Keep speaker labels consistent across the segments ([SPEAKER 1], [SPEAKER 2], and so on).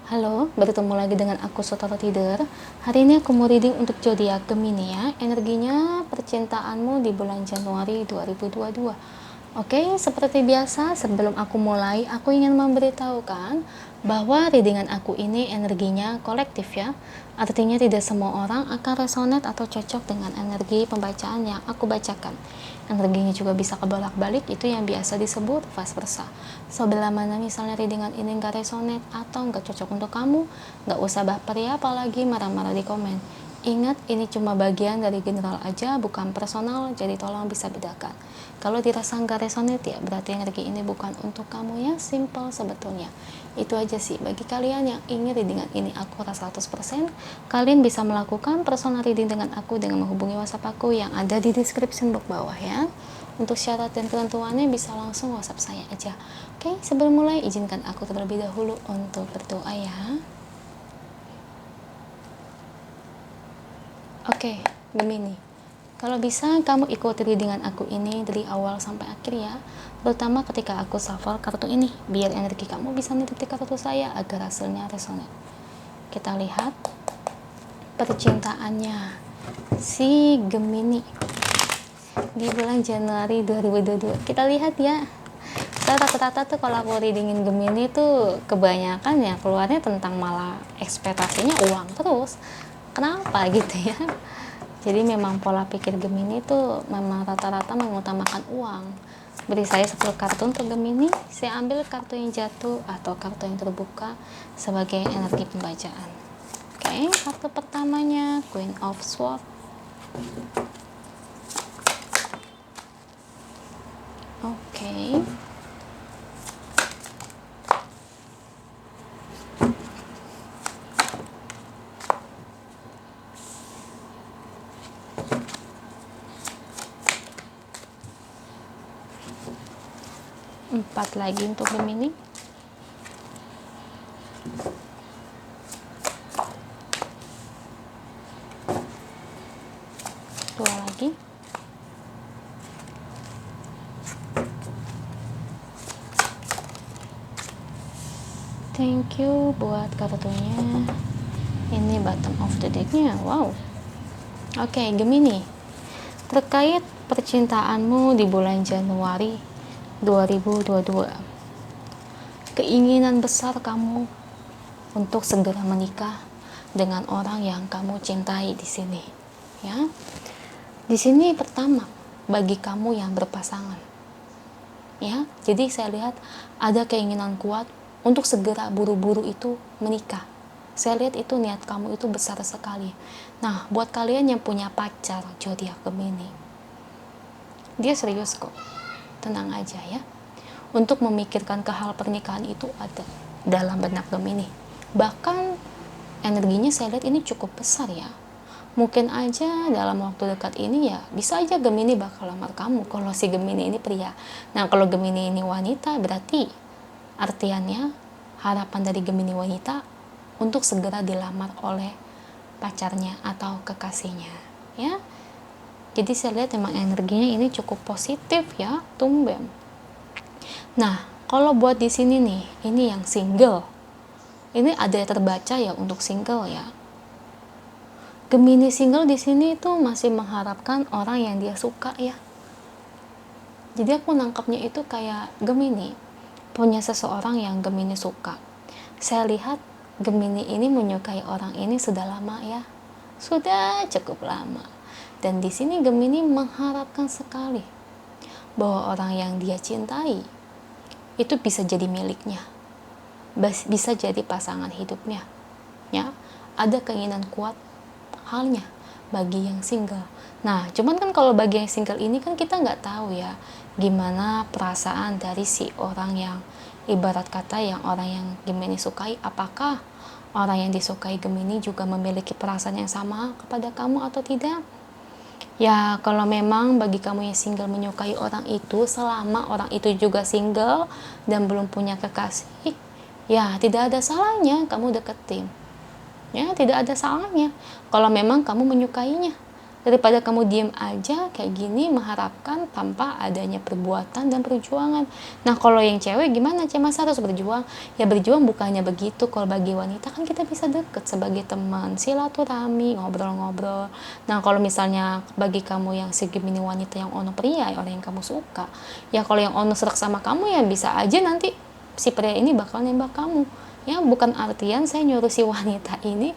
[SPEAKER 1] Halo, bertemu lagi dengan aku Sotoro Tider. Hari ini aku mau reading untuk zodiak Gemini ya. Energinya percintaanmu di bulan Januari 2022. Oke, seperti biasa sebelum aku mulai, aku ingin memberitahukan bahwa readingan aku ini energinya kolektif ya. Artinya tidak semua orang akan resonate atau cocok dengan energi pembacaan yang aku bacakan. Energinya juga bisa kebolak-balik, itu yang biasa disebut vice versa. So, bila mana misalnya readingan ini nggak resonate atau nggak cocok untuk kamu, nggak usah baper ya, apalagi marah-marah di komen. Ingat, ini cuma bagian dari general aja, bukan personal, jadi tolong bisa bedakan. Kalau dirasa nggak resonate ya, berarti energi ini bukan untuk kamu ya, simple sebetulnya. Itu aja sih, bagi kalian yang ingin readingan ini akurat 100%, kalian bisa melakukan personal reading dengan aku dengan menghubungi WhatsApp aku yang ada di description box bawah ya. Untuk syarat dan ketentuannya bisa langsung WhatsApp saya aja. Oke, sebelum mulai izinkan aku terlebih dahulu untuk berdoa ya. Oke, Gemini. Kalau bisa kamu ikuti readingan aku ini dari awal sampai akhir ya. Terutama ketika aku shuffle kartu ini, biar energi kamu bisa nitip kartu saya agar hasilnya resonate. Kita lihat percintaannya si Gemini di bulan Januari 2022. Kita lihat ya. Rata-rata tuh kalau aku readingin Gemini tuh kebanyakan ya keluarnya tentang malah ekspektasinya uang terus. Kenapa gitu ya? Jadi memang pola pikir Gemini tuh memang rata-rata mengutamakan uang. Beri saya 10 kartu untuk Gemini, saya ambil kartu yang jatuh atau kartu yang terbuka sebagai energi pembacaan. Oke, kartu pertamanya Queen of Swords. Oke. Empat lagi untuk Gemini. Dua lagi. Thank you buat kartunya. Ini bottom of the decknya. Wow. Oke, Gemini. Terkait percintaanmu di bulan Januari 2022. Keinginan besar kamu untuk segera menikah dengan orang yang kamu cintai di sini, ya. Di sini pertama bagi kamu yang berpasangan. Ya, jadi saya lihat ada keinginan kuat untuk segera buru-buru itu menikah. Saya lihat itu niat kamu itu besar sekali. Nah, buat kalian yang punya pacar zodiak Gemini, dia serius kok. Tenang aja ya. Untuk memikirkan ke hal pernikahan itu ada dalam benak Gemini. Bahkan energinya saya lihat ini cukup besar ya. Mungkin aja dalam waktu dekat ini ya bisa aja Gemini bakal lamar kamu kalau si Gemini ini pria. Nah, kalau Gemini ini wanita berarti artiannya harapan dari Gemini wanita untuk segera dilamar oleh pacarnya atau kekasihnya ya. Jadi saya lihat memang energinya ini cukup positif ya, tumben. Nah, kalau buat di sini nih, ini yang single. Ini ada yang terbaca ya untuk single ya. Gemini single di sini itu masih mengharapkan orang yang dia suka ya. Jadi aku nangkapnya itu kayak Gemini punya seseorang yang Gemini suka. Saya lihat Gemini ini menyukai orang ini sudah lama ya. Sudah cukup lama. Dan di sini Gemini mengharapkan sekali bahwa orang yang dia cintai itu bisa jadi miliknya, bisa jadi pasangan hidupnya. Ya, ada keinginan kuat halnya bagi yang single. Nah, cuman kan kalau bagi yang single ini kan kita nggak tahu ya gimana perasaan dari si orang yang ibarat kata yang orang yang Gemini sukai. Apakah orang yang disukai Gemini juga memiliki perasaan yang sama kepada kamu atau tidak? Ya, kalau memang bagi kamu yang single menyukai orang itu, selama orang itu juga single dan belum punya kekasih, ya tidak ada salahnya kamu deketin. Ya, tidak ada salahnya kalau memang kamu menyukainya. daripada kamu diem aja kayak gini mengharapkan tanpa adanya perbuatan dan perjuangan. Nah kalau yang cewek gimana, masa harus berjuang? Ya berjuang bukannya begitu. Kalau bagi wanita kan kita bisa deket sebagai teman, silaturahmi, ngobrol-ngobrol. Nah kalau misalnya bagi kamu yang si Gemini wanita yang ono pria, orang yang kamu suka, ya kalau yang ono serak sama kamu ya bisa aja nanti si pria ini bakal nembak kamu. Ya bukan artian saya nyuruh si wanita ini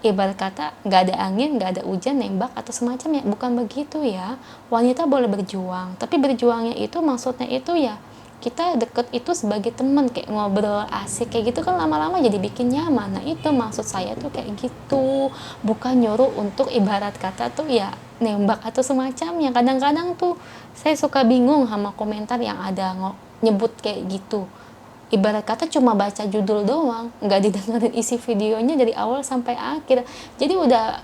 [SPEAKER 1] ibarat kata nggak ada angin, nggak ada hujan nembak atau semacamnya, bukan begitu ya. Wanita boleh berjuang, tapi berjuangnya itu maksudnya itu ya kita deket itu sebagai teman, kayak ngobrol asik kayak gitu kan lama-lama jadi bikin nyaman. Nah itu maksud saya tuh kayak gitu, bukan nyuruh untuk ibarat kata tuh ya nembak atau semacamnya. Kadang-kadang tuh saya suka bingung sama komentar yang ada nyebut kayak gitu, ibarat kata cuma baca judul doang, nggak didengerin isi videonya dari awal sampai akhir. Jadi udah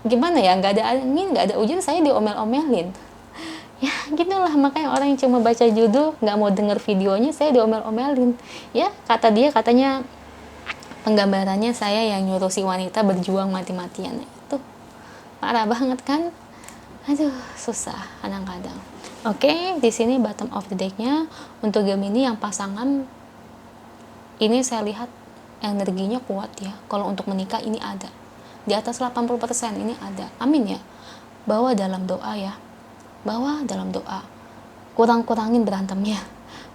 [SPEAKER 1] gimana ya, nggak ada angin, nggak ada hujan, saya diomel-omelin. Ya gitulah, makanya orang yang cuma baca judul nggak mau denger videonya, saya diomel-omelin. Ya kata dia, katanya penggambarannya saya yang nyuruh si wanita berjuang mati-matian. Itu parah banget kan. Aduh susah kadang-kadang. Oke, di sini bottom of the deck-nya untuk Gemini yang pasangan ini saya lihat energinya kuat ya. Kalau untuk menikah ini ada. Di atas 80% ini ada. Amin ya. Bawa dalam doa ya. Bawa dalam doa. Kurang-kurangin berantemnya.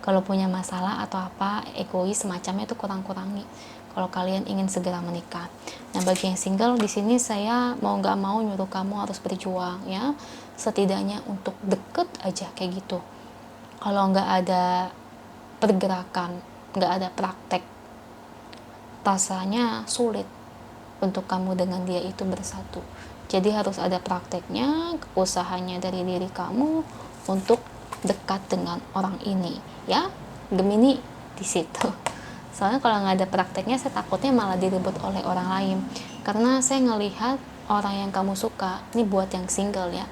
[SPEAKER 1] Kalau punya masalah atau apa, egois semacamnya itu kurang-kurangi. Kalau kalian ingin segera menikah. Nah, bagi yang single di sini saya mau nggak mau nyuruh kamu harus berjuang ya. Setidaknya untuk deket aja kayak gitu. Kalau nggak ada pergerakan, nggak ada praktek, rasanya sulit untuk kamu dengan dia itu bersatu. Jadi harus ada prakteknya, usahanya dari diri kamu untuk dekat dengan orang ini ya, Gemini di situ. Soalnya kalau nggak ada prakteknya saya takutnya malah direbut oleh orang lain, karena saya ngelihat orang yang kamu suka ini buat yang single ya,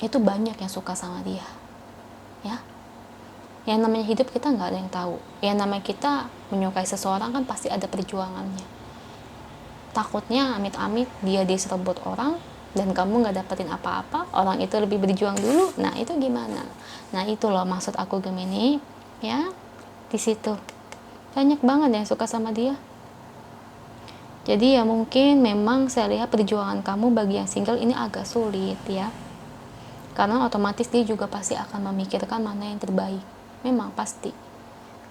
[SPEAKER 1] itu banyak yang suka sama dia ya. Yang namanya hidup kita nggak ada yang tahu. Yang namanya kita menyukai seseorang kan pasti ada perjuangannya. Takutnya amit-amit dia diserebut orang dan kamu nggak dapetin apa-apa, orang itu lebih berjuang dulu. Nah itu gimana? Nah itu loh maksud aku Gemini ya. Di situ banyak banget yang suka sama dia. Jadi ya mungkin memang saya lihat perjuangan kamu bagi yang single ini agak sulit ya. Karena otomatis dia juga pasti akan memikirkan mana yang terbaik. Memang pasti.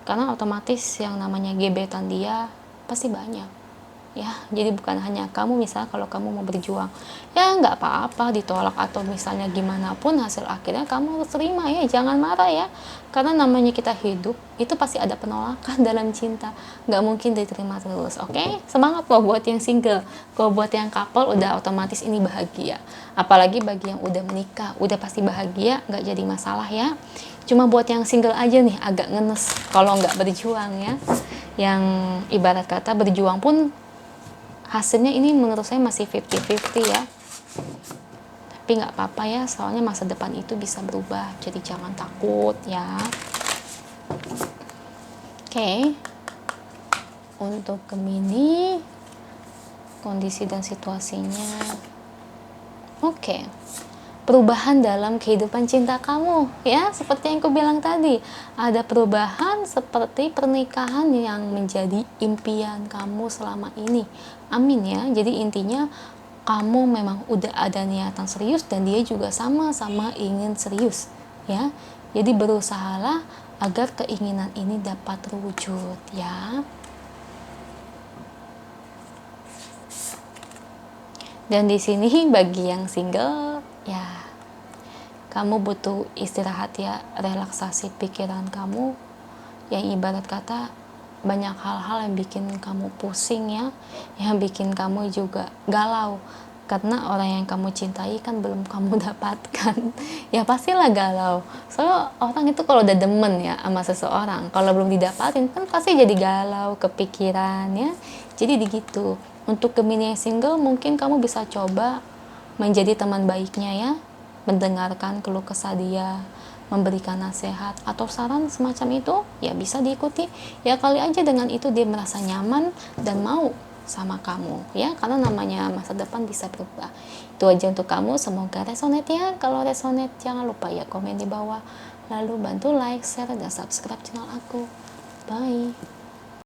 [SPEAKER 1] Karena otomatis yang namanya gebetan dia pasti banyak. Ya, jadi bukan hanya kamu, misalnya kalau kamu mau berjuang, ya nggak apa-apa ditolak atau misalnya gimana pun hasil akhirnya kamu harus terima ya, jangan marah ya. Karena namanya kita hidup, itu pasti ada penolakan dalam cinta. Nggak mungkin diterima terus, oke? Semangat loh buat yang single. Kalau buat yang couple udah otomatis ini bahagia. Apalagi bagi yang udah menikah, udah pasti bahagia, nggak jadi masalah ya. Cuma buat yang single aja nih agak ngenes kalau nggak berjuang ya. Yang ibarat kata berjuang pun hasilnya ini menurut saya masih 50-50 ya. Tapi nggak apa-apa ya, soalnya masa depan itu bisa berubah. Jadi jangan takut ya. Oke. Untuk Gemini, kondisi dan situasinya. Oke. Perubahan dalam kehidupan cinta kamu ya, seperti yang aku bilang tadi, ada perubahan seperti pernikahan yang menjadi impian kamu selama ini. Amin ya. Jadi intinya kamu memang udah ada niatan serius dan dia juga sama-sama ingin serius ya. Jadi berusahalah agar keinginan ini dapat terwujud ya. Dan di sini bagi yang single ya, kamu butuh istirahat ya, relaksasi pikiran kamu yang ibarat kata banyak hal-hal yang bikin kamu pusing ya, yang bikin kamu juga galau karena orang yang kamu cintai kan belum kamu dapatkan. Ya pastilah galau, soalnya orang itu kalau udah demen ya sama seseorang, kalau belum didapatin kan pasti jadi galau, kepikiran ya. Jadi begitu. Untuk Gemini yang single mungkin kamu bisa coba menjadi teman baiknya ya, mendengarkan keluh kesah dia, memberikan nasihat atau saran semacam itu ya bisa diikuti ya, kali aja dengan itu dia merasa nyaman dan mau sama kamu ya, karena namanya masa depan bisa berubah. Itu aja untuk kamu, semoga resonate ya. Kalau resonate jangan lupa ya komen di bawah, lalu bantu like, share, dan subscribe channel aku. Bye.